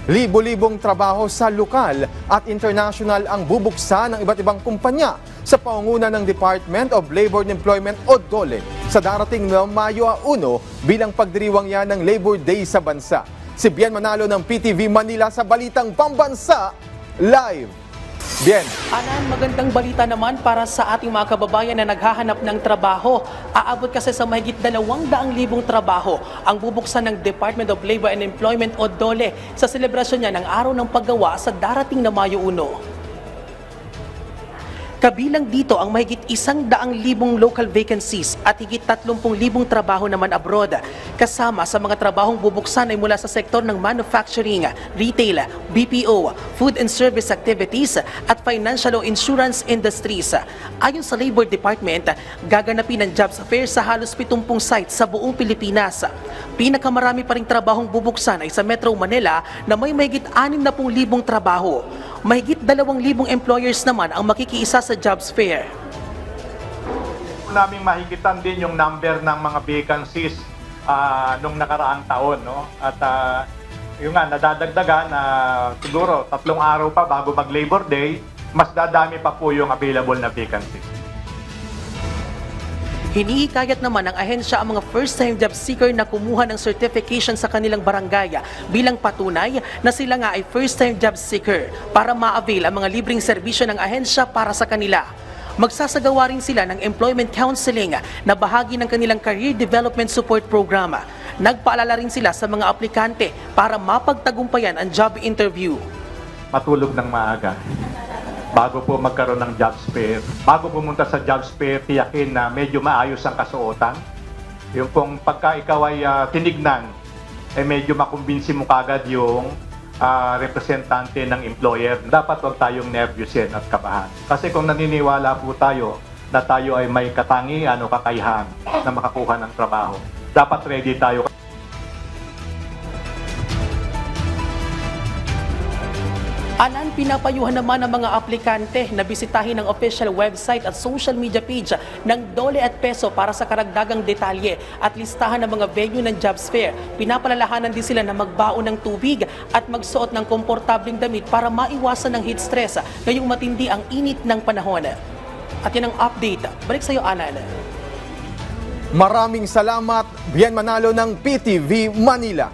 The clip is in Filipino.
Libo-libong trabaho sa lokal at international ang bubuksan ng iba't ibang kumpanya sa pangunguna ng Department of Labor and Employment o DOLE sa darating na Mayo 1 bilang pagdiriwang yan ng Labor Day sa bansa. Si Bien Manalo ng PTV Manila sa Balitang Pambansa Live. Bien. Anan, magandang balita naman para sa ating mga kababayan na naghahanap ng trabaho. Aabot kasi sa mahigit 200,000 trabaho ang bubuksan ng Department of Labor and Employment o DOLE sa selebrasyon niya ng Araw ng Paggawa sa darating na Mayo 1. Kabilang dito ang mahigit 100,000 local vacancies at higit 30,000 trabaho naman abroad. Kasama sa mga trabahong bubuksan ay mula sa sektor ng manufacturing, retail, BPO, food and service activities at financial o insurance industries. Ayon sa Labor Department, gaganapin ang jobs fair sa halos 70 sites sa buong Pilipinas. Pinakamarami pa ring trabahong bubuksan ay sa Metro Manila na may mahigit 60,000 trabaho. Mahigit 2,000 employers naman ang makikiisa sa jobs fair. Naming mahigitan din yung number ng mga vacancies nung nakaraang taon, no? At yung nga nadadagdagan na siguro 3 araw pa bago mag Labor Day, mas dadami pa po yung available na vacancies. Hinihikayat naman ng ahensya ang mga first-time job seeker na kumuha ng certification sa kanilang barangay bilang patunay na sila nga ay first-time job seeker para ma-avail ang mga libreng serbisyo ng ahensya para sa kanila. Magsasagawa rin sila ng employment counseling na bahagi ng kanilang career development support program. Nagpaalala rin sila sa mga aplikante para mapagtagumpayan ang job interview. Matulog ng maaga bago po magkaroon ng jobs fair. Bago pumunta sa jobs fair, tiyakin na medyo maayos ang kasuotan. Yung kung pagka ikaw ay tinignan, medyo makumbinsi mo kagad yung representante ng employer. Dapat wag tayong nervyusin at kabahan. Kasi kung naniniwala po tayo na tayo ay may katangian o kakayahan na makakuha ng trabaho, dapat ready tayo. Anan, pinapayuhan naman ng mga aplikante na bisitahin ang official website at social media page ng DOLE at PESO para sa karagdagang detalye at listahan ng mga venue ng jobs fair. Pinapalalahanan din sila na magbaon ng tubig at magsuot ng komportabling damit para maiwasan ng heat stress ngayong matindi ang init ng panahon. At yan ang update. Balik sa iyo, Anan. Maraming salamat, Bien Manalo ng PTV Manila.